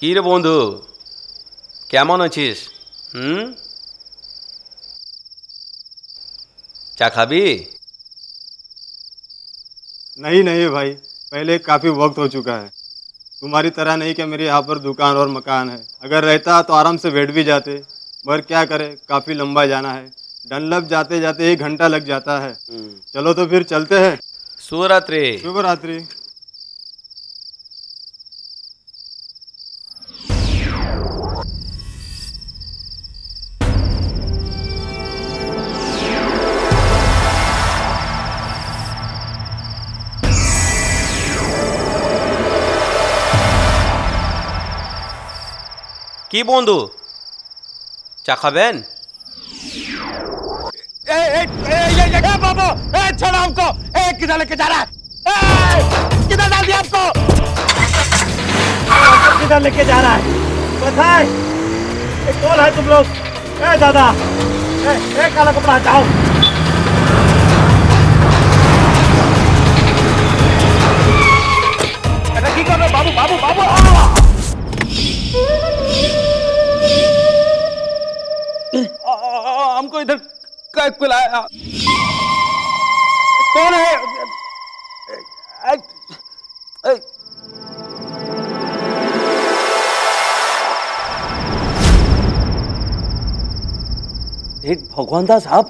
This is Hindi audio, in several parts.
কি রে বন্ধু, কেমন আছিস? চা খাবি? नहीं नहीं भाई, पहले काफ़ी वक्त हो चुका है। तुम्हारी तरह नहीं कि मेरे यहाँ पर दुकान और मकान है। अगर रहता तो आराम से बैठ भी जाते, मगर क्या करें, काफ़ी लंबा जाना है। डनलप जाते जाते 1 घंटा लग जाता है। चलो तो फिर चलते हैं। शुभ रात्रि। शुभ रात्रि। কি বন্ধু, চা খাবেন? बाबू, छोड़ो हमको। किधर लेके जा रहा है? किधर डाल दिया आपको? किधर लेके जा रहा है? बताए। कौन है तुम लोग? दादा, काला कपड़ा हटाओ। की कर रहे बाबू? बाबू बाबू हमको इधर क्या लाया? कौन है? भगवान दास, आप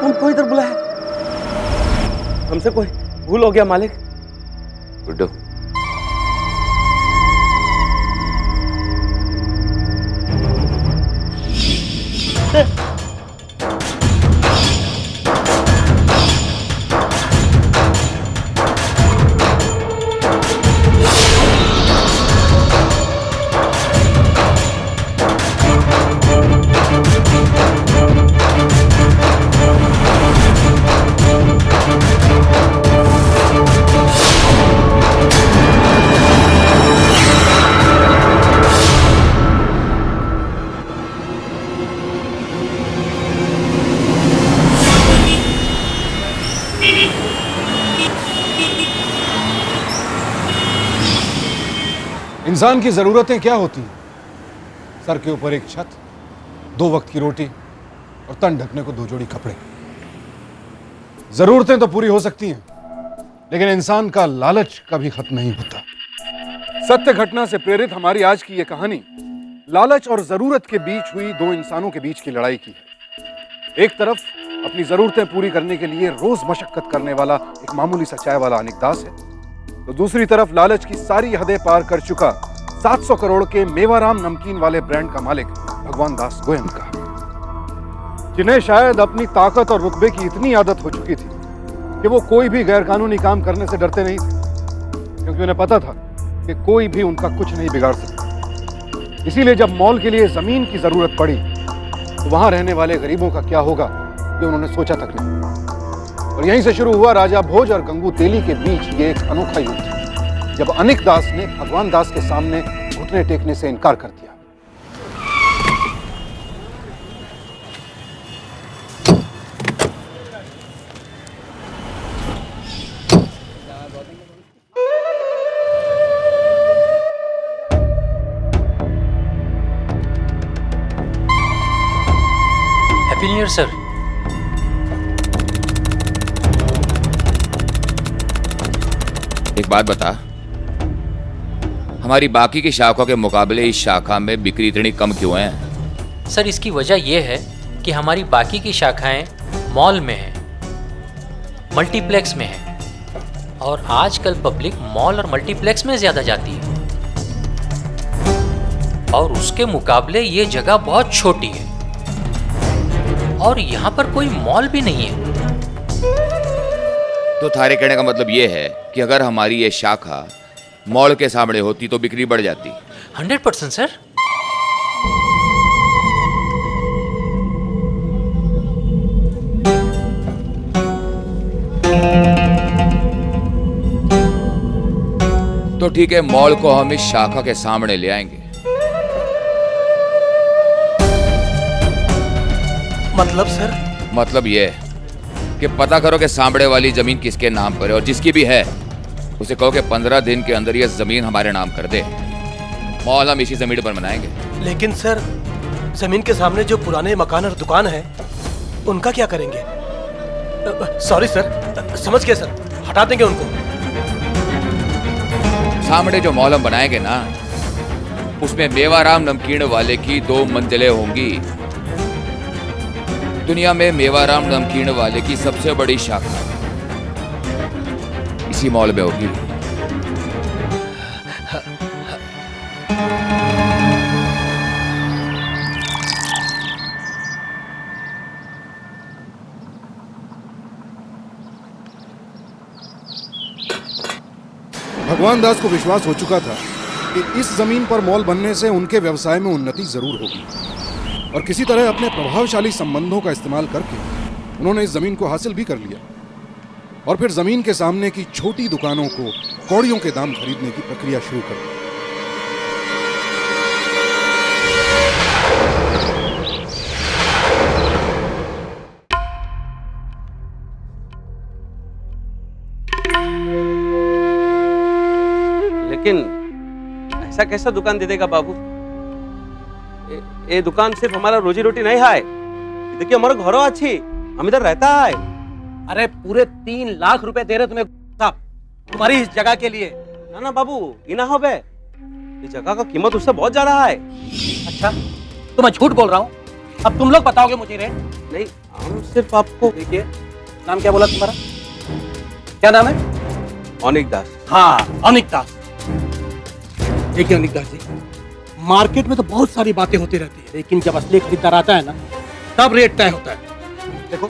हमको इधर बुलाया? हमसे कोई भूल हो गया मालिक। गुड्डू, इंसान की जरूरतें क्या होती हैं? सर के ऊपर एक छत, 2 वक्त की रोटी और तन ढकने को 2 जोड़ी कपड़े। जरूरतें तो पूरी हो सकती हैं, लेकिन इंसान का लालच कभी खत्म नहीं होता। सत्य घटना से प्रेरित हमारी आज की यह कहानी लालच और जरूरत के बीच हुई 2 इंसानों के बीच की लड़ाई की है। एक तरफ अपनी जरूरतें पूरी करने के लिए रोज मशक्कत करने वाला एक मामूली सा चाय वाला अनिक दास है, तो दूसरी तरफ लालच की सारी हदें पार कर चुका 700 करोड़ के मेवाराम नमकीन वाले ब्रांड का मालिक भगवान दास गोयनका, जिन्हें शायद अपनी ताकत और रुतबे की इतनी आदत हो चुकी थी कि वो कोई भी गैरकानूनी काम करने से डरते नहीं थे, क्योंकि उन्हें पता था कि कोई भी उनका कुछ नहीं बिगाड़ सकता। इसीलिए जब मॉल के लिए जमीन की जरूरत पड़ी तो वहां रहने वाले गरीबों का क्या होगा ये उन्होंने सोचा तक नहीं। और यहीं से शुरू हुआ राजा भोज और गंगू तेली के बीच ये एक अनोखा युद्ध, जब अनिक दास ने भगवान दास के सामने घुटने टेकने से इनकार कर दिया। Happy new year sir. एक बात बता, हमारी बाकी की शाखों के मुकाबले इस शाखा में बिक्री इतनी कम क्यों है? सर इसकी वजह यह है कि हमारी बाकी की शाखाएं मॉल में हैं, मल्टीप्लेक्स में हैं, और आजकल पब्लिक मॉल और मल्टीप्लेक्स में ज़्यादा जाती है, और उसके मुकाबले ये जगह बहुत छोटी है और यहाँ पर कोई मॉल भी नहीं है। तो थारे कहने का मतलब ये है कि अगर हमारी ये शाखा मॉल के सामने होती तो बिक्री बढ़ जाती। 100% सर। तो ठीक है, मॉल को हम इस शाखा के सामने ले आएंगे। मतलब सर? मतलब ये कि पता करो कि सामने वाली जमीन किसके नाम पर है, और जिसकी भी है उसे कहो कि 15 दिन के अंदर ये जमीन हमारे नाम कर दे। मॉल हम इसी जमीन पर बनाएंगे। लेकिन सर, जमीन के सामने जो पुराने मकान और दुकान है उनका क्या करेंगे? सॉरी सर, समझ गए सर, हटा देंगे उनको। सामने जो मॉल हम बनाएंगे ना, उसमें मेवाराम नमकीन वाले की 2 मंजिलें होंगी। दुनिया में मेवाराम नमकीन वाले की सबसे बड़ी शाखा इसी मॉल में होगी। भगवान दास को विश्वास हो चुका था कि इस जमीन पर मॉल बनने से उनके व्यवसाय में उन्नति जरूर होगी, और किसी तरह अपने प्रभावशाली संबंधों का इस्तेमाल करके उन्होंने इस जमीन को हासिल भी कर लिया, और फिर जमीन के सामने की छोटी दुकानों को कौड़ियों के दाम खरीदने की प्रक्रिया शुरू कर दी। लेकिन ऐसा कैसा दुकान दे देगा बाबू? ये दुकान सिर्फ हमारा रोजी रोटी नहीं है। देखिए हमारा घरों अच्छी, हम इधर रहता है। अरे पूरे 3 लाख रुपए दे रहे तुम्हें साहब, तुम्हारी इस जगह के लिए। ना ना बाबू, ये ना हो बे, इस जगह का कीमत उससे बहुत ज्यादा है। अच्छा, तो मैं झूठ बोल रहा हूँ? अब तुम लोग बताओगे मुझे रेट? नहीं, हम सिर्फ आपको। देखिए, नाम क्या बोला तुम्हारा? क्या नाम है? अनिक दास। हाँ, अनिक दास। देखिए अनिक दास जी, मार्केट में तो बहुत सारी बातें होती रहती है, लेकिन जब असली खरीदार आता है ना, तब रेट तय होता है। देखो,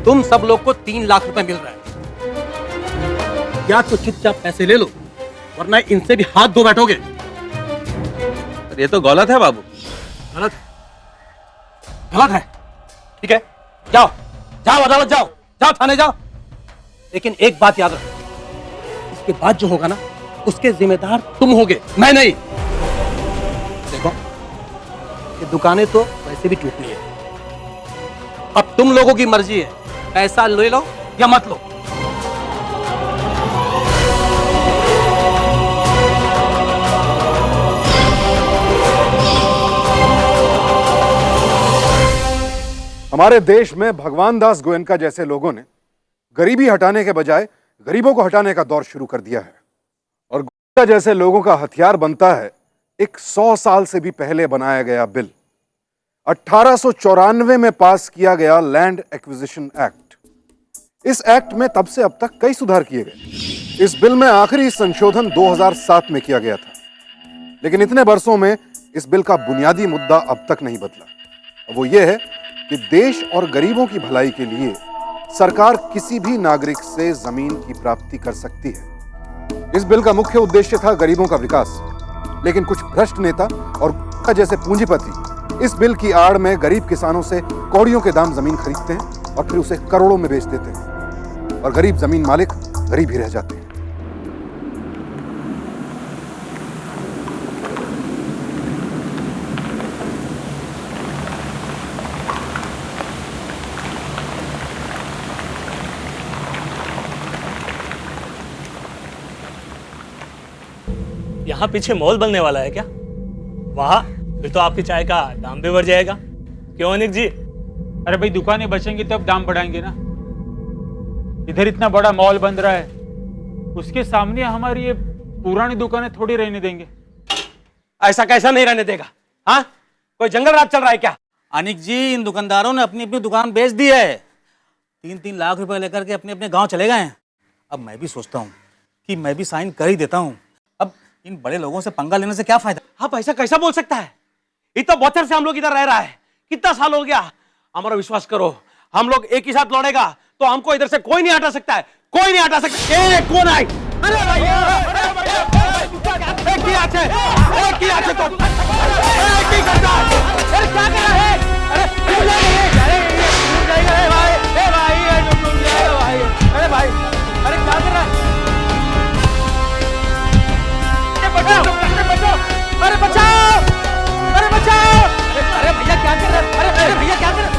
तुम सब लोग को 3 लाख रुपए मिल रहा है, या तो चुपचाप पैसे ले लो, वरना इनसे भी हाथ धो बैठोगे। ये तो गलत है बाबू। गलत है? गलत है? ठीक है, जाओ जाओ अदालत जाओ, जाओ थाने जाओ। लेकिन एक बात याद रखो, इसके बाद जो होगा ना, उसके जिम्मेदार तुम होगे, मैं नहीं। देखो, ये दुकानें तो वैसे भी टूटनी है, अब तुम लोगों की मर्जी है, पैसा ले लो या मत लो। हमारे देश में भगवान दास गोयनका जैसे लोगों ने गरीबी हटाने के बजाय गरीबों को हटाने का दौर शुरू कर दिया है, और गोयनका जैसे लोगों का हथियार बनता है एक 100 साल से भी पहले बनाया गया बिल, 1894 में पास किया गया लैंड एक्विजिशन एक्ट। इस एक्ट में तब से अब तक कई सुधार किए गए। इस बिल में आखिरी संशोधन 2007 में किया गया था, लेकिन इतने वर्षों में इस बिल का बुनियादी मुद्दा अब तक नहीं बदला। वो ये है कि देश और गरीबों की भलाई के लिए सरकार किसी भी नागरिक से जमीन की प्राप्ति कर सकती है। इस बिल का मुख्य उद्देश्य था गरीबों का विकास, लेकिन कुछ भ्रष्ट नेता और जैसे पूंजीपति इस बिल की आड़ में गरीब किसानों से कौड़ियों के दाम जमीन खरीदते हैं और फिर उसे करोड़ों में बेच देते हैं, और गरीब जमीन मालिक गरीब ही रह जाते हैं। यहाँ पीछे मॉल बनने वाला है क्या? वाह, फिर तो आपकी चाय का दाम भी बढ़ जाएगा। क्यों अनिक जी? अरे भाई, दुकानें बचेंगी तब दाम बढ़ाएंगे ना। इधर इतना बड़ा मॉल बन रहा है, उसके सामने हमारी ये पुरानी दुकानें थोड़ी रहने देंगे। ऐसा कैसा नहीं रहने देगा? हाँ, कोई जंगल राज चल रहा है क्या? अनिक जी, इन दुकानदारों ने अपनी अपनी दुकान बेच दी है, 3-3 लाख रुपए लेकर के अपने अपने गांव चले गए हैं। अब मैं भी सोचता हूँ कि मैं भी साइन कर ही देता हूँ। अब इन बड़े लोगों से पंगा लेने से क्या फायदा? आप ऐसा कैसा बोल सकता है? इतना बचर से हम लोग इधर रह रहा है, कितना साल हो गया। हमारा विश्वास करो, हम लोग एक ही साथ लड़ेगा तो हमको इधर से कोई नहीं हटा सकता है, कोई नहीं हटा सकता। कौन आई? अरे भाई, अरे बचाओ, अरे बचाओ, अरे भैया क्या कर रहे हैं? अरे भैया क्या कर रहे हैं?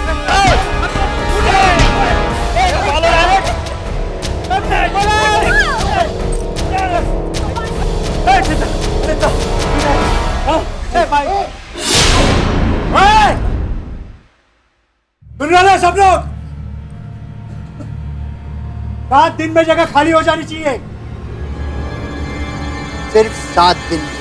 सब लोग, 7 दिन में जगह खाली हो जानी चाहिए। सिर्फ 7 दिन।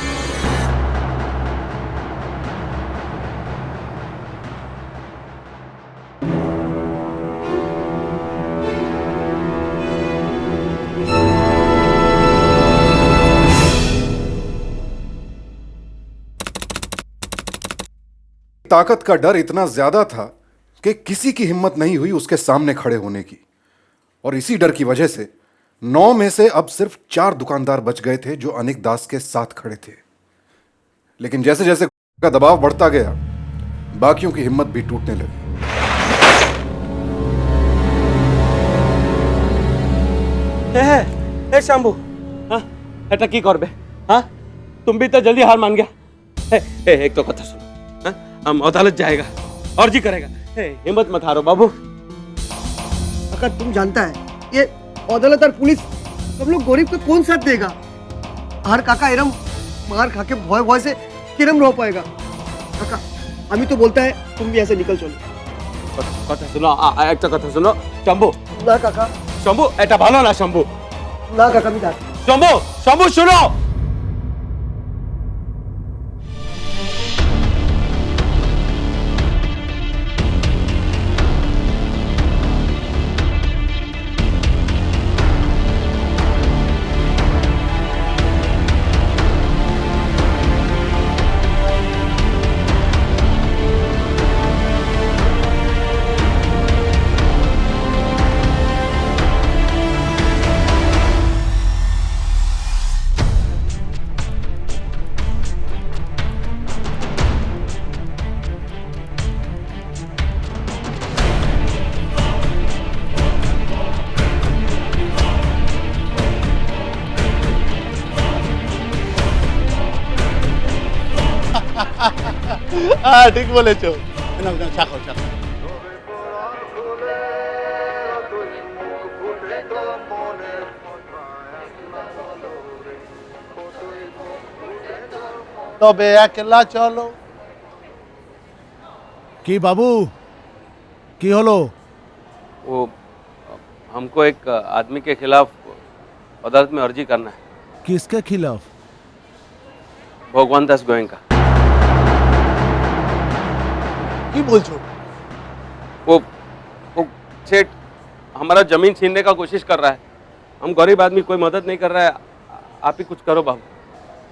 ताकत का डर इतना ज्यादा था कि किसी की हिम्मत नहीं हुई उसके सामने खड़े होने की, और इसी डर की वजह से 9 में से अब सिर्फ 4 दुकानदार बच गए थे जो अनिक दास के साथ खड़े थे। लेकिन जैसे जैसे का दबाव बढ़ता गया, बाकियों की हिम्मत भी टूटने लगी। ए शंभू, हाँ এটা কি করবে? हाँ तुम भी तो जल्दी हार मान गया। एक तो कथा सुनो, हाँ हम अदालत जाएगा, अर्जी करेगा। हिम्मत मत हारो बाबू। अगर तुम जानता है ये अदालत और पुलिस सब लोग गरीब को कौन साथ देगा? আর কাকা এরম মার খাকে ভয় ভয় से কিরম रह पाएगा? কাকা আমি তো बोलता है तुम भी ऐसे निकल चलो। কথা শুনো, একটা কথা শুনো শম্ভু। না কাকা, শম্ভু এটা ভালো না শম্ভু। না কাকা আমি যাচ্ছি। শম্ভু, শম্ভু শুনো। হ্যাঁ ঠিক বলেছো। নাও নাও চা খাও, চা খাও। তবে একলা চলো। কি বাবু, কি হলো? वो हमको एक आदमी के खिलाफ अदालत में अर्जी करना है। किसके खिलाफ? भगवान दास गोयनका। কি বলছো? वो सेठ हमारा जमीन छीनने का कोशिश कर रहा है। हम गरीब आदमी, कोई मदद नहीं कर रहा है। आप ही कुछ करो बाबू।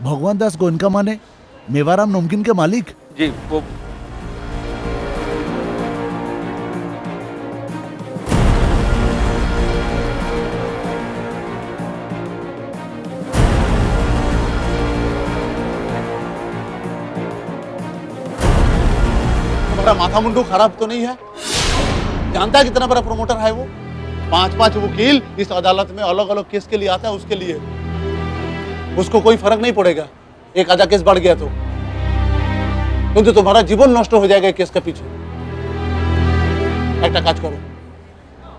भगवान दास गोयनका माने मेवाराम नमकीन के मालिक? जी वो तुम्हारा माथा मुंडू खराब तो नहीं है? जानता है कितना बड़ा प्रमोटर है वो? 5-5 वकील इस अदालत में अलग अलग केस के लिए आता है, उसके लिए उसको कोई फर्क नहीं पड़ेगा एक आधा केस बढ़ गया तो, क्योंकि तुम्हारा जीवन नष्ट हो जाएगा केस के पीछे। एक काज करो,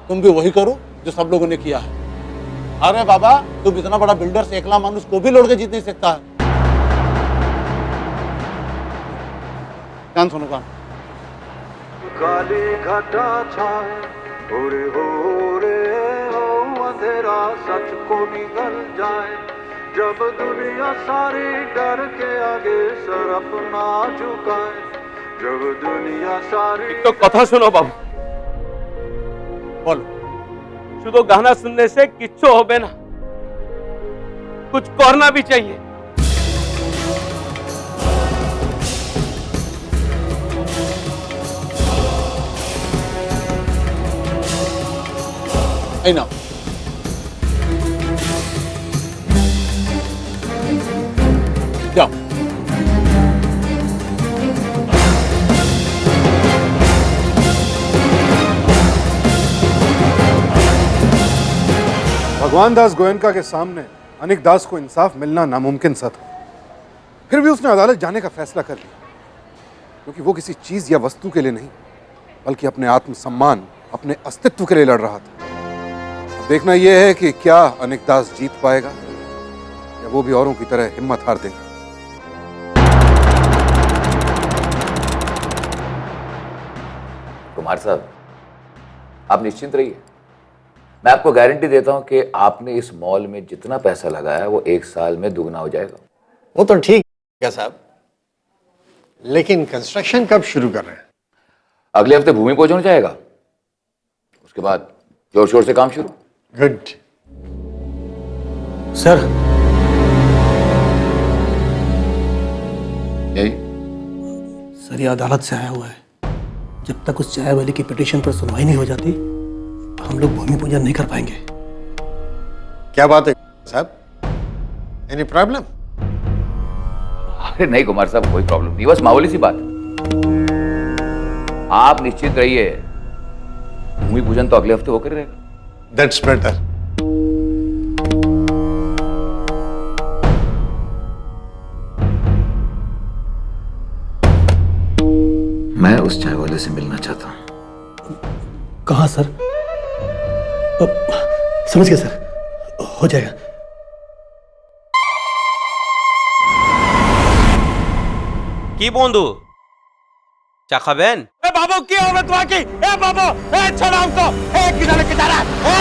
तुम भी वही करो जो सब लोगों ने किया है। अरे बाबा, तुम इतना बड़ा बिल्डर से एकला मानुष को भी लौट के जीत नहीं सकता है। कान सुनो कान। काली घटा छाए ओरे हो अंधेरा सच को निगल जाए, जब दुनिया सारी डर के आगे सर अपना झुकाए, जब दुनिया सारी। तो कथा सुनो बाबू। बोलो। शुद्ध गाना सुनने से किच्छु होबे ना, कुछ करना भी चाहिए। I know. जाओ। भगवान दास गोयनका के सामने अनिक दास को इंसाफ मिलना नामुमकिन सा था। फिर भी उसने अदालत जाने का फैसला कर लिया, क्योंकि वो किसी चीज या वस्तु के लिए नहीं, बल्कि अपने आत्मसम्मान, अपने अस्तित्व के लिए लड़ रहा था। अब देखना यह है कि क्या अनिक दास जीत पाएगा या वो भी औरों की तरह हिम्मत हार देगा। कुमार साहब, आप निश्चिंत रहिए। मैं आपको गारंटी देता हूं कि आपने इस मॉल में जितना पैसा लगाया वो 1 साल में दुगना हो जाएगा। वो तो ठीक है साहब, लेकिन कंस्ट्रक्शन कब शुरू कर रहे हैं? अगले हफ्ते भूमि पूजन हो जाएगा, उसके बाद जोर शोर से काम शुरू। गुड। सर, यही सर ये अदालत से आया हुआ है। जब तक उस चाय वाले की पिटीशन पर सुनवाई नहीं हो जाती हम लोग भूमि पूजन नहीं कर पाएंगे। क्या बात है साहब, एनी प्रॉब्लम? अरे नहीं कुमार साहब, कोई प्रॉब्लम नहीं, बस मामूली सी बात है। आप निश्चित रहिए, भूमि पूजन तो अगले हफ्ते होकर रहेगा। That's better. मैं उस चाय वाले से मिलना चाहता हूं। कहाँ सर? समझ गया सर, हो जाएगा। কি বন্ধু চা খাবেন? এ বাবু কি হবে তোমার কি? এ বাবু এ ছাড়াও তো, এ কিনারে কিনারে, এ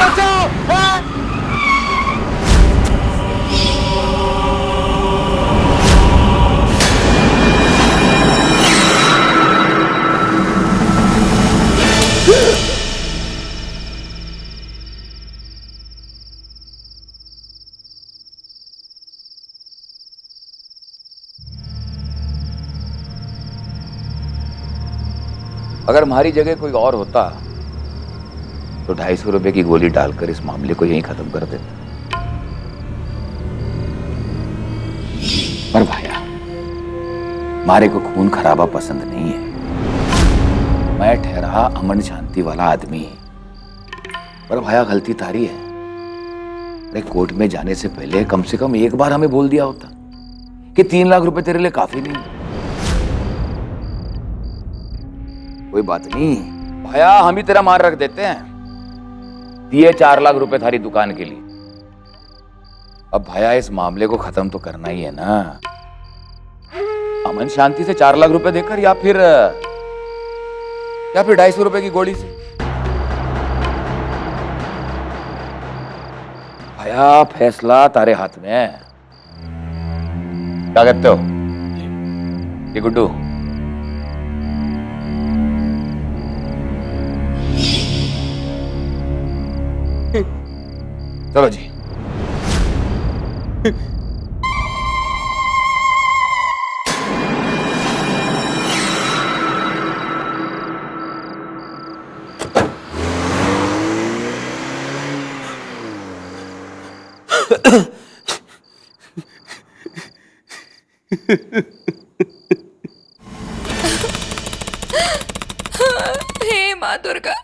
বাঁচাও, এ अगर हमारी जगह कोई और होता तो 250 रुपए की गोली डालकर इस मामले को यहीं खत्म कर देता। पर भाया, मारे को खून खराबा पसंद नहीं है। मैं ठहरा अमन शांति वाला आदमी, पर भाया गलती तारी है। अरे कोर्ट में जाने से पहले कम से कम एक बार हमें बोल दिया होता कि 3 लाख रुपए तेरे लिए काफी नहीं है। कोई बात नहीं भाया, हम ही तेरा मान रख देते हैं। दिए 4 लाख रुपए थारी दुकान के लिए। अब भाया इस मामले को खत्म तो करना ही है ना। अमन शांति से 4 लाख रुपए देकर या फिर 250 रुपए की गोली से। भाया फैसला तारे हाथ में है। क्या कहते हो ये गुड्डू? चलो जी। हे माँ दुर्गा,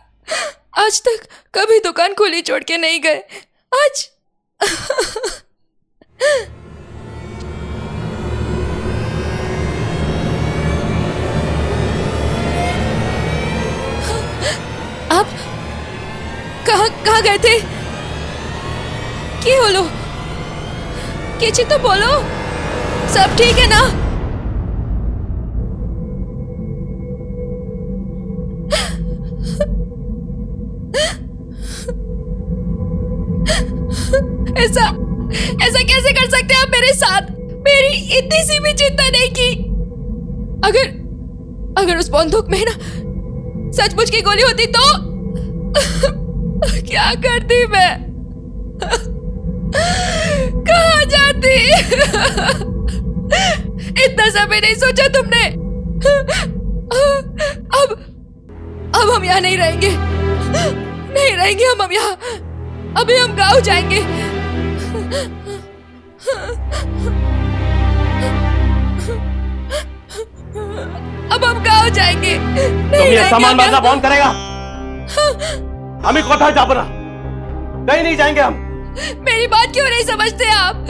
आज तक कभी दुकान खुली छोड़ के नहीं गए। आज आप कहाँ गए थे? क्या बोलो, किसी तो बोलो, सब ठीक है ना? ऐसा कैसे कर सकते हैं आप मेरे साथ? मेरी इतनी सी भी चिंता नहीं की। अगर उस बंदूक में ना सचमुच की गोली होती तो क्या करती मैं? कहाँ जाती? इतना समय नहीं सोचा तुमने? अब हम यहाँ नहीं रहेंगे, हम यहाँ अभी हम गाँव जाएंगे। अब हम गाँव जाएंगे। तुम ये सामान बांधना कौन करेगा? हम ही कोठा जापना, कहीं नहीं जाएंगे हम। मेरी बात क्यों नहीं समझते आप?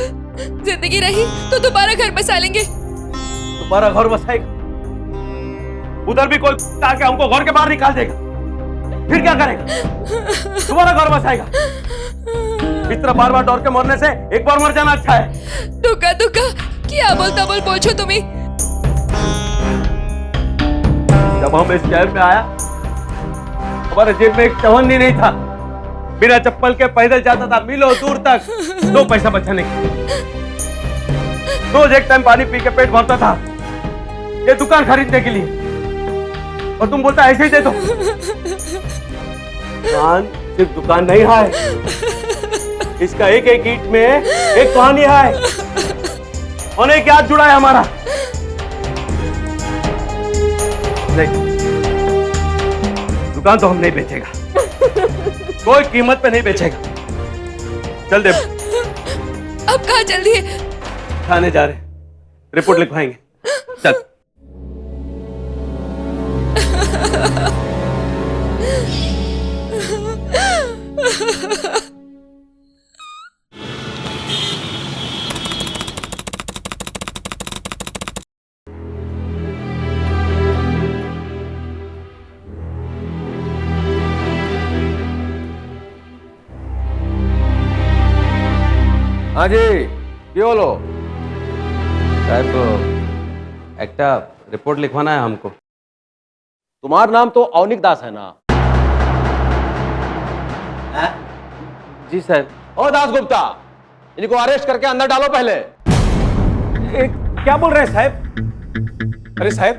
जिंदगी रही तो दोबारा घर बसा लेंगे। दोबारा घर बसाएगा? उधर भी कोई आके हमको घर के बाहर निकाल देगा, फिर क्या करेगा? दोबारा घर बसाएगा? इस तरह बार बार डर के मरने से एक बार मर जाना अच्छा है। दुका क्या बोलता बोल तुम्ही? जब हम इस शहर में आया हमारे जेब में एक चवन्नी नहीं था। बिना चप्पल के पैदल जाता था मीलों दूर तक, 2 पैसा बचाने के। रोज एक टाइम पानी पी के पेट भरता था ये दुकान खरीदने के लिए, और तुम बोलता ऐसे ही दे दो। दुकान सिर्फ दुकान नहीं है, इसका एक एक ईंट में एक कहानी है, और एक याद जुड़ा है हमारा। नहीं, दुकान तो हम नहीं बेचेगा, कोई कीमत पे नहीं बेचेगा। चल दे। अब कहाँ चल दिए? थाने जा रहे, रिपोर्ट लिखवाएंगे। चल। हाँ जी, কি হলো? साहब একটা रिपोर्ट लिखवाना है हमको। तुम्हारा नाम तो अवनिक दास है ना? जी साहब। ओ दास गुप्ता, इनको अरेस्ट करके अंदर डालो पहले। क्या बोल रहे हैं साहब? अरे साहब,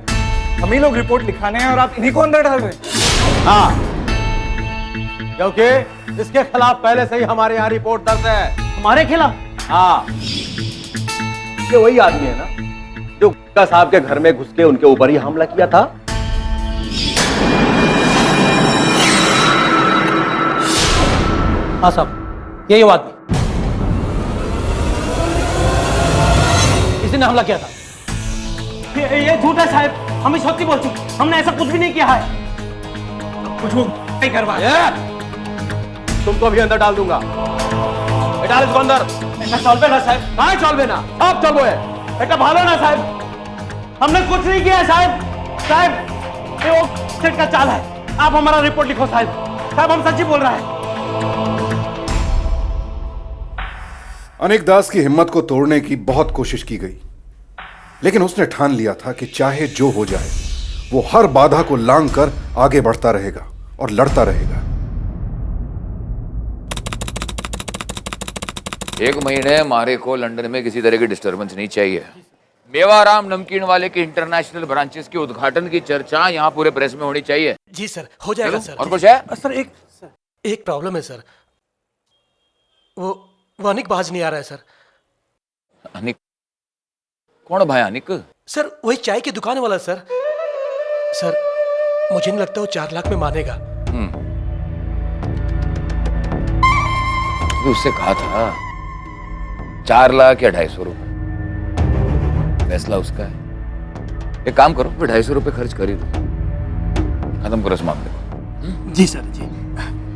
हम ही लोग रिपोर्ट लिखाने हैं और आप इन्हीं को अंदर डाल रहे हैं? हाँ, क्योंकि इसके खिलाफ पहले से ही हमारे यहाँ रिपोर्ट दर्ज है। हमारे खिलाफ? हाँ, ये वही आदमी है ना जो गुप्ता साहब के घर में घुस के उनके ऊपर ही हमला किया था। हाँ साहब, यही वो आदमी, इसी ने हमला किया था। ये झूठ है साहब, हम सच्ची बोल चुके, हमने ऐसा कुछ भी नहीं किया है। कुछ नहीं करवाया। तुमको अभी अंदर डाल दूंगा। डाल इसको अंदर। चल ना साहब, कहाँ चल ना? अब चल है बेटा, भालो ना साहब, हमने कुछ नहीं किया साहब। साहब, ये वो सेट का चाल है। आप हमारा रिपोर्ट लिखो साहब। साहब, हम सच्ची बोल रहे हैं। अनिक दास की हिम्मत को तोड़ने की बहुत कोशिश की गई, लेकिन उसने ठान लिया था कि चाहे जो हो जाए वो हर बाधा को लांघ कर आगे बढ़ता रहेगा और लड़ता रहेगा। 1 महीने मारे को लंदन में किसी तरह की डिस्टरबेंस नहीं चाहिए। मेवाराम नमकीन वाले के इंटरनेशनल ब्रांचेस के उद्घाटन की चर्चा यहाँ पूरे प्रेस में होनी चाहिए। जी सर, हो जाएगा सर। और कुछ है? सर, एक प्रॉब्लम है सर। वो अनिक बाज नहीं आ रहा है सर। अनिक? कौन भाई अनिक? सर, वही चाय की दुकान वाला सर। सर, मुझे नहीं लगता वो 4 लाख में मानेगा। उससे कहा था 4 लाख या 250 रुपए, फैसला उसका है। एक काम करो, मैं 250 रुपए खर्च कर ही दूं, खत्म करो इस मामले को। जी सर, जी।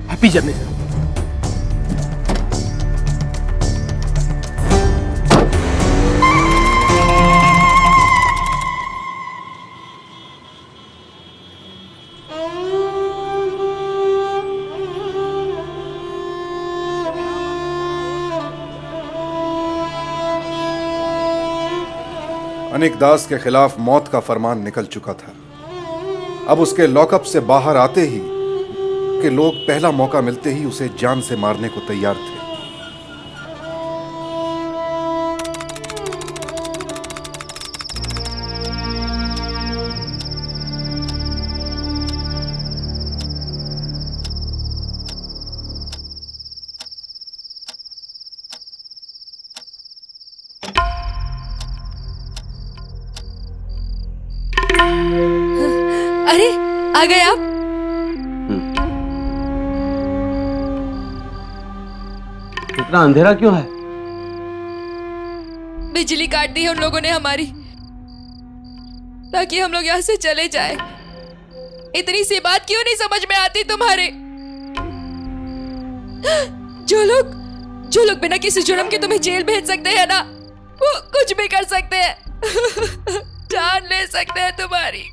Happy journey sir. Anik Das के खिलाफ मौत का फरमान निकल चुका था। अब उसके लॉकअप से बाहर आते ही के लोग पहला मौका मिलते ही उसे जान से मारने को तैयार थे। अरे, आ गए आप? इतना अंधेरा क्यों है? बिजली काट दी है उन लोगों ने हमारी, ताकि हम लोग यहाँ से चले जाए। इतनी सी बात क्यों नहीं समझ में आती तुम्हारे? जो लोग बिना किसी जुर्म के तुम्हें जेल भेज सकते हैं ना, वो कुछ भी कर सकते हैं। जान ले सकते हैं तुम्हारी।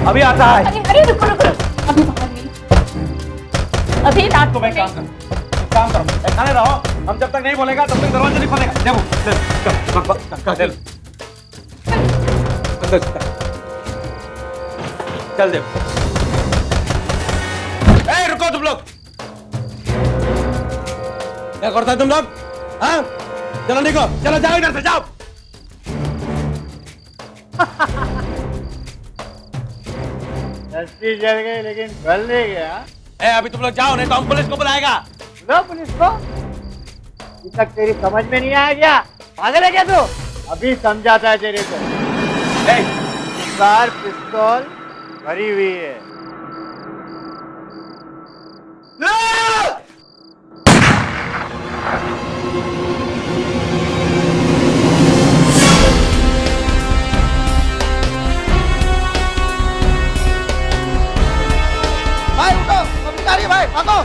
अभी आता है। अरे रुको रुको, अभी बाहर नहीं, अभी रात तो मैं काम करूं, काम करो, खाने रहो। हम जब तक नहीं बोलेगा तब तक दरवाजा नहीं खोलेगा। देखो, चल चल दे। ए रुको तुम लोग, क्या करता है तुम लोग? हाँ, चलो निको, चलो जाओ इधर से, जाओ। तस्वीर जल गई लेकिन बल नहीं गया। ए अभी तुम लोग जाओ, नहीं तो हम पुलिस को बुलाएगा। लो पुलिस को। अभी तक तेरी समझ में नहीं आया क्या? पागल है क्या तू? अभी समझाता है तेरे को। इस बार पिस्तौल भरी हुई है। भाई उठो, अभी जा रही है भाई, भागो।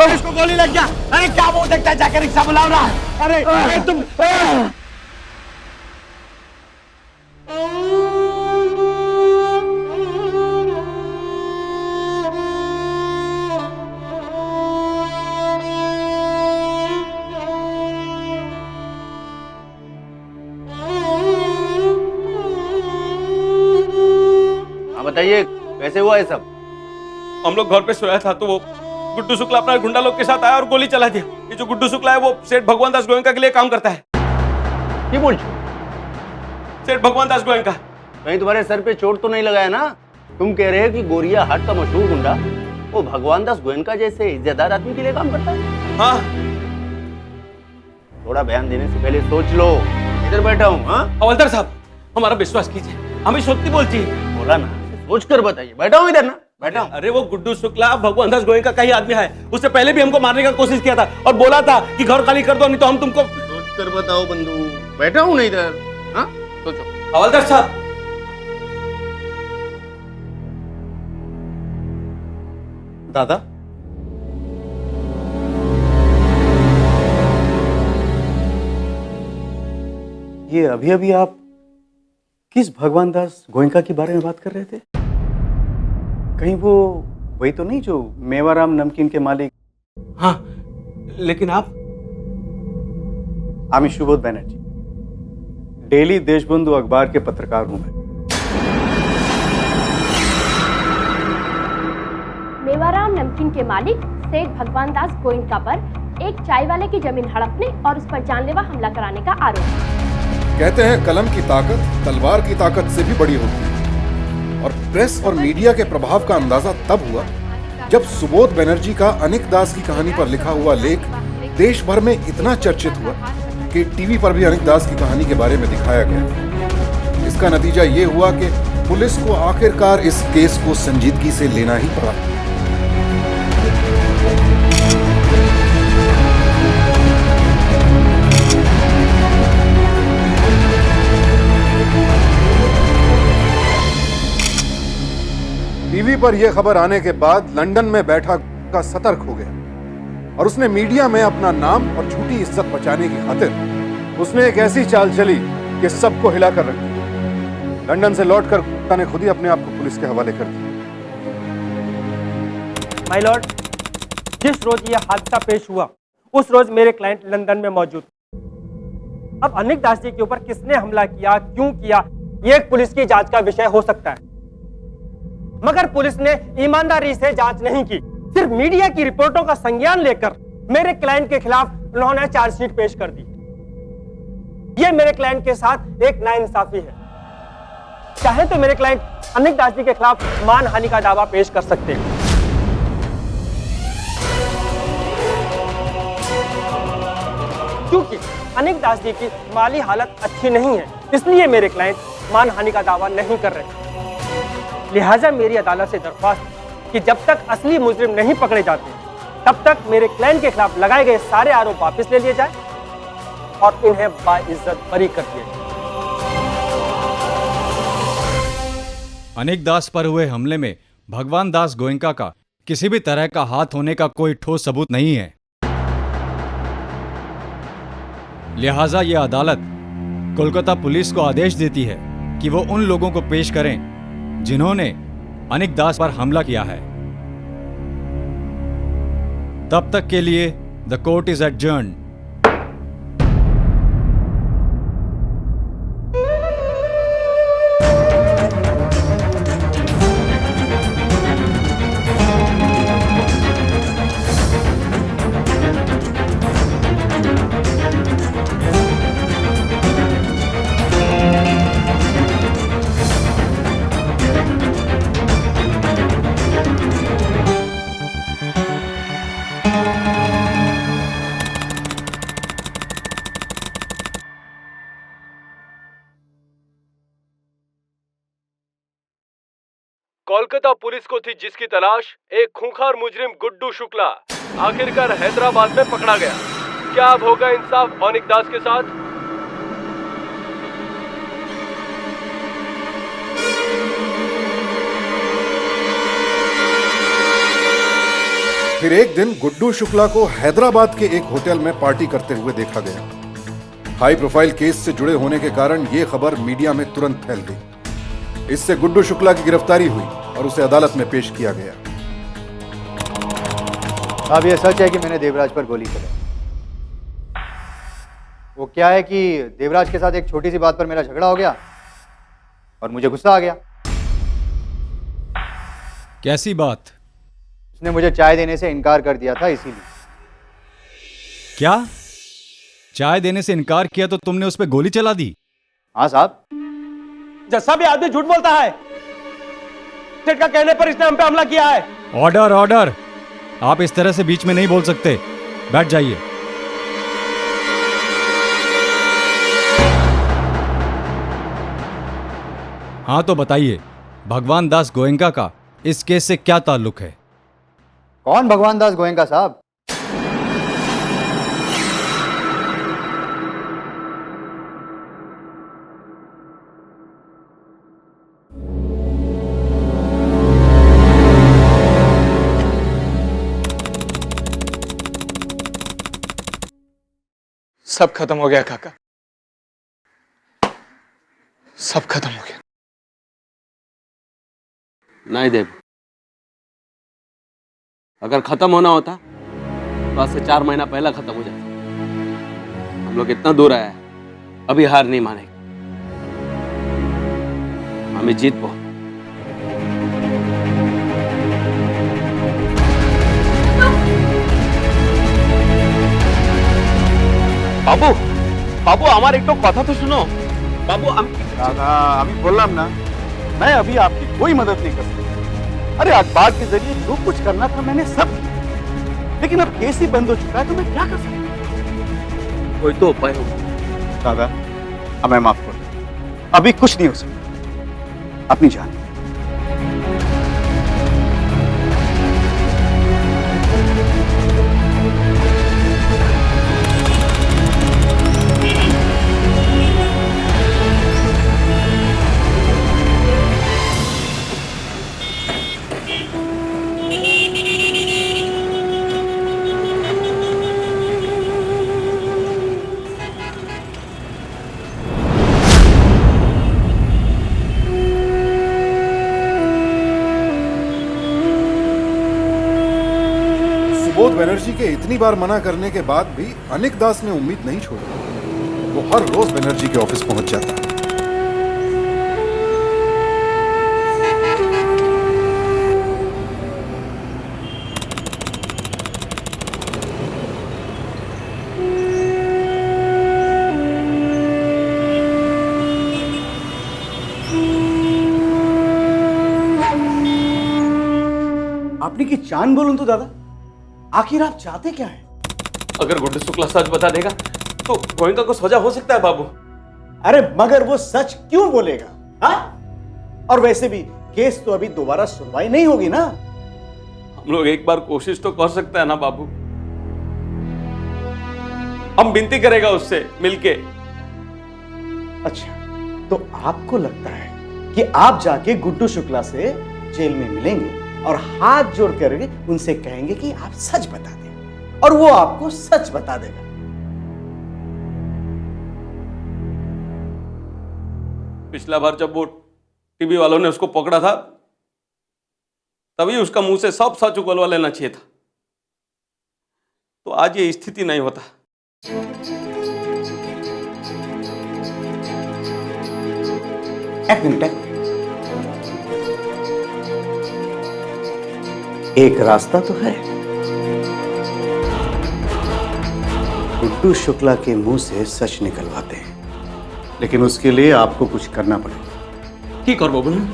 इसको गोली लग गया। अरे क्या मुंह देखता है, जाकर रिक्शा बुलाओ ना। अरे तुम बताइए कैसे हुआ ये सब? हम लोग घर पे सोया था तो वो गुड्डू शुक्ला अपना गुंडा लोग के साथ आया और गोली चला दिया। ये जो गुड्डू शुक्ला है वो सेठ भगवान दास गोयनका के लिए काम करता है। ये बोल सेठ भगवान दास गोयनका। कहीं तुम्हारे सर पे चोट तो नहीं लगाया ना? तुम कह रहे हो कि गोरिया हाट का मशहूर गुंडा वो भगवान दास गोयनका जैसे इज्जतदार आदमी के लिए काम करता है? हाँ। थोड़ा बयान देने से पहले सोच लो। इधर बैठा हूँ। हाँ हवलदार साहब, हमारा विश्वास कीजिए, हमें सत्य बोलती है। बोला ना, सोच कर बताइए। बैठा हूँ इधर ना, बैठा हूँ। अरे वो गुड्डू शुक्ला भगवान दास गोयनका का ही आदमी है। उससे पहले भी हमको मारने का कोशिश किया था और बोला था कि घर खाली कर दो नहीं तो हम तुमको। सोच कर बताओ बंधु। बैठा हूँ ना इधर। हाँ सोचो। हवलदार साहब, दादा ये अभी अभी आप किस भगवान दास गोयनका के बारे में बात कर रहे थे? कहीं वो वही तो नहीं जो मेवाराम नमकीन के मालिक? हाँ, लेकिन आप? आमी सुबोध बैनर्जी, डेली देशबंधु अखबार के पत्रकार हूं मैं। मेवाराम नमकीन के मालिक सेठ भगवान दास गोयनका पर एक चाय वाले की जमीन हड़पने और उस पर जानलेवा हमला कराने का आरोप। कहते हैं कलम की ताकत तलवार की ताकत से भी बड़ी होती है, और प्रेस और मीडिया के प्रभाव का अंदाजा तब हुआ जब सुबोध बनर्जी का अनिक दास की कहानी पर लिखा हुआ लेख देश भर में इतना चर्चित हुआ कि टीवी पर भी अनिक दास की कहानी के बारे में दिखाया गया। इसका नतीजा ये हुआ कि पुलिस को आखिरकार इस केस को संजीदगी से लेना ही पड़ा। टीवी पर यह खबर आने के बाद लंदन में बैठा का सतर्क हो गया और उसने मीडिया में अपना नाम और झूठी इज्जत बचाने की खातिर उसने एक ऐसी चाल चली कि सबको हिलाकर रख दिया। लंदन से लौटकर गुप्ता ने खुद ही अपने आप को पुलिस के हवाले कर दिया। माय लॉर्ड, जिस रोज यह हादसा पेश हुआ उस रोज मेरे क्लाइंट लंदन में मौजूद। अब अनिक दास जी के ऊपर किसने हमला किया, क्यों किया, यह एक पुलिस की जांच का विषय हो सकता है, मगर पुलिस ने ईमानदारी से जांच नहीं की। सिर्फ मीडिया की रिपोर्टों का संज्ञान लेकर मेरे क्लाइंट के खिलाफ उन्होंने चार्जशीट पेश कर दी। यह मेरे क्लाइंट के साथ एक नाइंसाफी है। चाहे तो मेरे क्लाइंट अनिक दास जी के खिलाफ मानहानि का दावा पेश कर सकते हैं। क्योंकि अनिक दास जी की माली हालत अच्छी नहीं है, इसलिए मेरे क्लाइंट मानहानि का दावा नहीं कर रहे। लिहाजा मेरी अदालत से दरख्वास्त कि जब तक असली मुजरिम नहीं पकड़े जाते तब तक मेरे क्लाइंट के खिलाफ लगाए गए सारे आरोप वापस ले लिए जाए और इन्हें बाइज्जत बरी कर दिया जाए। अनिक दास पर हुए हमले में भगवान दास गोयनका का किसी भी तरह का हाथ होने का कोई ठोस सबूत नहीं है। लिहाजा यह अदालत कोलकाता पुलिस को आदेश देती है कि वो उन लोगों को पेश करें जिन्होंने अनिक दास पर हमला किया है। तब तक के लिए the court is adjourned. Kolkata police को थी जिसकी तलाश, एक खूंखार मुजरिम गुड्डू शुक्ला आखिरकार हैदराबाद में पकड़ा गया। क्या अब होगा इंसाफ अनिक दास के साथ? फिर एक दिन गुड्डू शुक्ला को हैदराबाद के एक होटल में पार्टी करते हुए देखा गया। हाई प्रोफाइल केस से जुड़े होने के कारण यह खबर मीडिया में तुरंत फैल गई। इससे गुड्डू शुक्ला की गिरफ्तारी हुई और उसे अदालत में पेश किया गया। अब यह सच है कि मैंने देवराज पर गोली चलाई। वो क्या है कि देवराज के साथ एक छोटी सी बात पर मेरा झगड़ा हो गया और मुझे गुस्सा आ गया। कैसी बात? उसने मुझे चाय देने से इनकार कर दिया था, इसीलिए। क्या चाय देने से इनकार किया तो तुमने उस पर गोली चला दी? हाँ साहब। जैसा भी आदमी झूठ बोलता है, स्टेट का कहने पर इसने हम पे हमला किया है। ऑर्डर ऑर्डर, आप इस तरह से बीच में नहीं बोल सकते। बैठ जाइए। हाँ तो बताइए, भगवान दास गोयनका का इस केस से क्या ताल्लुक है? कौन भगवान दास गोयनका साहब? सब खत्म हो गया काका, सब खत्म हो गया। नहीं देव, अगर खत्म होना होता तो आज से 4 महीना पहला खत्म हो जाता। हम लोग इतना दूर आए हैं, अभी हार नहीं मानेंगे। हमें जीत बहुत। बाबू बाबू আমার একটু কথা তো শুনো। बाबू दादा अभी बोलना ना, मैं अभी आपकी कोई मदद नहीं कर सकता। अरे अखबार के जरिए जो कुछ करना था मैंने सब किया, लेकिन अब केस ही बंद हो चुका है तो मैं क्या कर सकता हूँ? कोई तो उपाय हो। दादा हमें माफ कर दो, अभी कुछ नहीं हो सकता। अपनी जान। सुबोध बनर्जी के इतनी बार मना करने के बाद भी अनिक दास ने उम्मीद नहीं छोड़ी। वो हर रोज बनर्जी के ऑफिस पहुंच जाता। आपने की चांद बोलूं तो दादा, आखिर आप चाहते क्या हैं? अगर गुड्डू शुक्ला सच बता देगा तो गोयनका को सजा हो सकता है बाबू। अरे मगर वो सच क्यों बोलेगा? हाँ? और वैसे भी केस तो अभी दोबारा सुनवाई नहीं होगी ना। हम लोग एक बार कोशिश तो कर सकते हैं ना बाबू। हम विनती करेगा उससे मिलके। अच्छा, तो आपको लगता है कि आप जाके गुड्डू शुक्ला से जेल में मिलेंगे और हाथ जोड़ कर उनसे कहेंगे कि आप सच बता दें, और वो आपको सच बता देगा। पिछला बार जब वो टीवी वालों ने उसको पकड़ा था तभी उसका मुंह से सब सच उगलवा लेना चाहिए था, तो आज ये स्थिति नहीं होता। एक मिनट, एक रास्ता तो है। गुड्डू शुक्ला के मुंह से सच निकलवाते हैं, लेकिन उसके लिए आपको कुछ करना पड़ेगा। की कर बोलूं?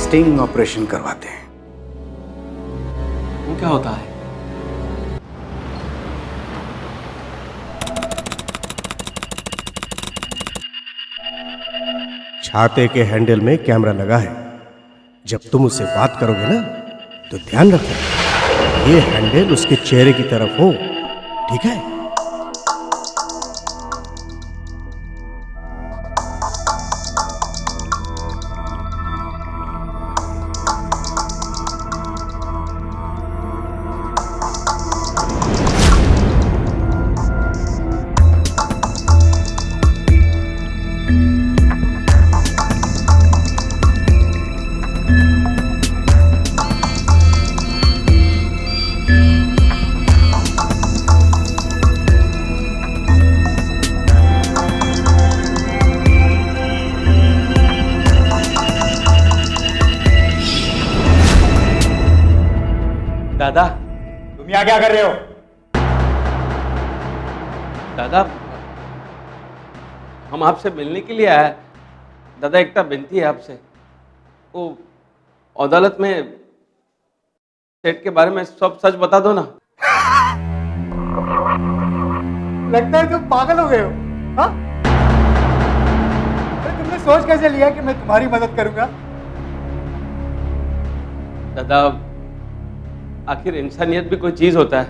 स्टिंग ऑपरेशन करवाते हैं। वो क्या होता है? छाते के हैंडल में कैमरा लगा है। जब तुम उससे बात करोगे ना, तो ध्यान रखना ये हैंडल उसके चेहरे की तरफ हो, ठीक है? दादा, तुम यहाँ क्या कर रहे हो? दादा, हम आपसे मिलने के लिए आए। दादा, एक विनती है आपसे। वो अदालत में सेठ के बारे में सब सच बता दो ना। लगता है तुम पागल हो गए हो। हाँ? अरे तुमने सोच कैसे लिया कि मैं तुम्हारी मदद करूंगा? दादा, आखिर इंसानियत भी कोई चीज होता है।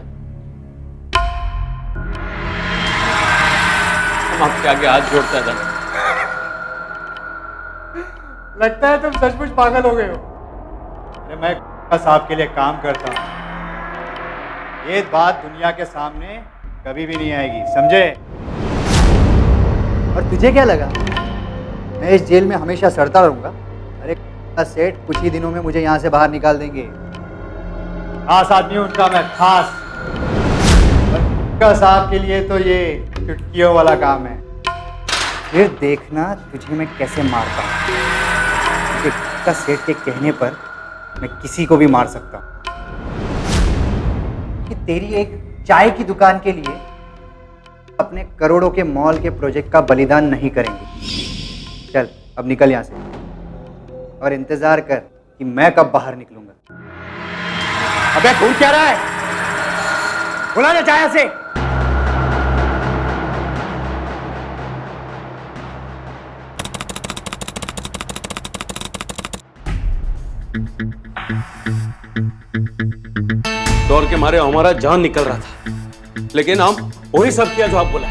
हम आपके आगे हाथ जोड़ते हैं दादा। लगता है तुम सचमुच पागल हो गए हो। अरे मैं साहब के लिए काम करता हूँ, ये बात दुनिया के सामने कभी भी नहीं आएगी, समझे? और तुझे क्या लगा मैं इस जेल में हमेशा सड़ता रहूंगा? अरे सेठ कुछ ही दिनों में मुझे यहाँ से बाहर निकाल देंगे। खास आदमी उनका मैं, खास। साहब के लिए तो ये चुटकियों वाला काम है। फिर देखना तुझे मैं कैसे मारता हूँ। का सेठ के कहने पर मैं किसी को भी मार सकता हूँ। कि तेरी एक चाय की दुकान के लिए अपने करोड़ों के मॉल के प्रोजेक्ट का बलिदान नहीं करेंगे। चल अब निकल यहाँ से और इंतजार कर कि मैं कब बाहर निकलूंगा। अबे खून क्या रहा है? बुला ना चाय से। डर के मारे हमारा जान निकल रहा था, लेकिन हम वही सब किया जो आप बोला।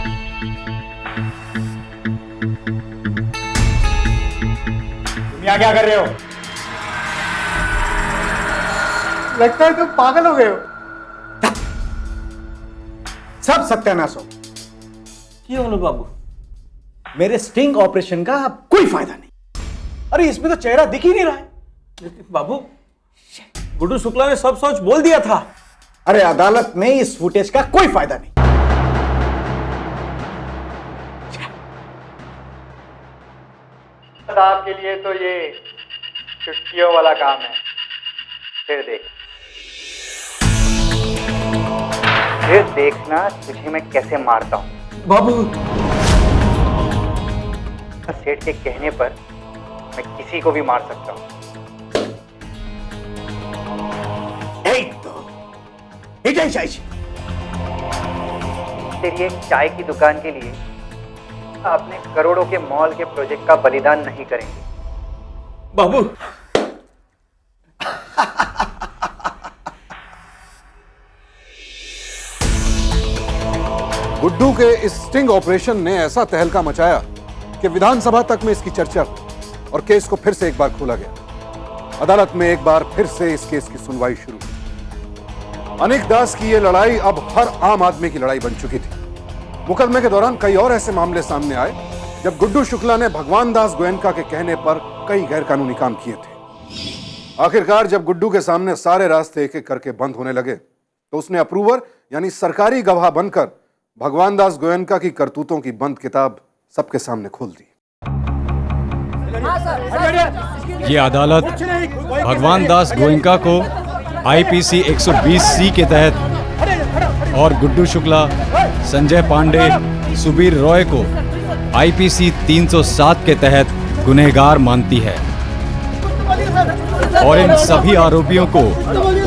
तुम यहाँ क्या कर रहे हो? लगता है तुम पागल हो गए हो। सब सत्यानाश हो। क्यों बोलो बाबू? मेरे स्टिंग ऑपरेशन का अब कोई फायदा नहीं। अरे इसमें तो चेहरा दिख ही नहीं रहा है। लेकिन बाबू, गुड्डू शुक्ला ने सब सच बोल दिया था। अरे अदालत में इस फुटेज का कोई फायदा नहीं। साहब के लिए तो ये चुटकियों वाला काम है। फिर देखना तुझे मैं कैसे मारता हूँ। बाबू, सेठ के कहने पर मैं किसी को भी मार सकता हूँ। तेरी एक चाय की दुकान के लिए अपने करोड़ों के मॉल के प्रोजेक्ट का बलिदान नहीं करेंगे। बाबू, गुड्डू के इस स्टिंग ऑपरेशन ने ऐसा तहलका मचाया कि विधानसभा तक में इसकी चर्चा हुई और केस को फिर से एक बार खोला गया। अदालत में एक बार फिर से इस केस की सुनवाई शुरू हुई। अनिक दास की यह लड़ाई अब हर आम आदमी की लड़ाई बन चुकी थी। मुकदमे के दौरान कई और ऐसे मामले सामने आए जब गुड्डू शुक्ला ने भगवान दास गोयनका के कहने पर कई गैरकानूनी काम किए थे। आखिरकार जब गुड्डू के सामने सारे रास्ते एक एक करके बंद होने लगे तो उसने अप्रूवर यानी सरकारी गवाह बनकर भगवान दास गोयनका की करतूतों की बंद किताब सबके सामने खोल दी। ये अदालत भगवान दास गोयनका को आईपीसी 120C के तहत और गुड्डू शुक्ला, संजय पांडे, सुबीर रॉय को आईपीसी 307 के तहत गुनहगार मानती है और इन सभी आरोपियों को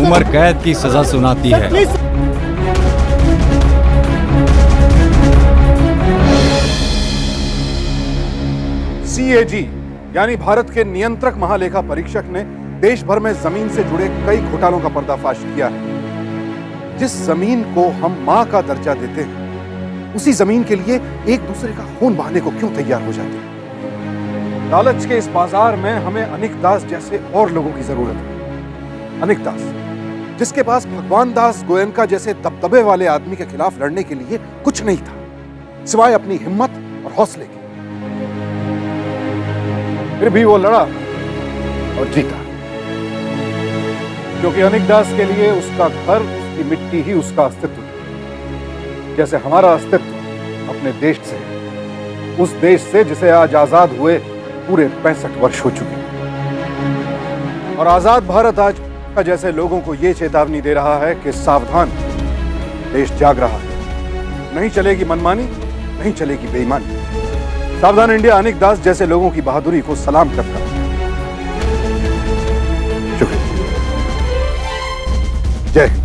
उम्र कैद की सजा सुनाती है। सीएजी यानी भारत के नियंत्रक महालेखा परीक्षक ने देश भर में जमीन से जुड़े कई घोटालों का पर्दाफाश किया है। जिस जमीन को हम मां का दर्जा देते हैं उसी जमीन के लिए एक दूसरे का खून बहाने को क्यों तैयार हो जाते हैं। लालच के इस बाजार में हमें अनिक दास जैसे और लोगों की जरूरत है। अनिक दास जिसके पास भगवान दास गोयनका जैसे दबदबे वाले आदमी के खिलाफ लड़ने के लिए कुछ नहीं था सिवाय अपनी हिम्मत और हौसले के। फिर भी वो लड़ा और जीता, क्योंकि अनिक दास के लिए उसका घर, उसकी मिट्टी ही उसका अस्तित्व था। जैसे हमारा अस्तित्व अपने देश से, उस देश से जिसे आज आजाद हुए पूरे 65 वर्ष हो चुके हैं। और आजाद भारत आज जैसे लोगों को यह चेतावनी दे रहा है कि सावधान, देश जाग रहा है। नहीं चलेगी मनमानी, नहीं चलेगी बेईमानी। सावधान इंडिया अनिक दास जैसे लोगों की बहादुरी को सलाम करता है। शुक्रिया। जय हिंद।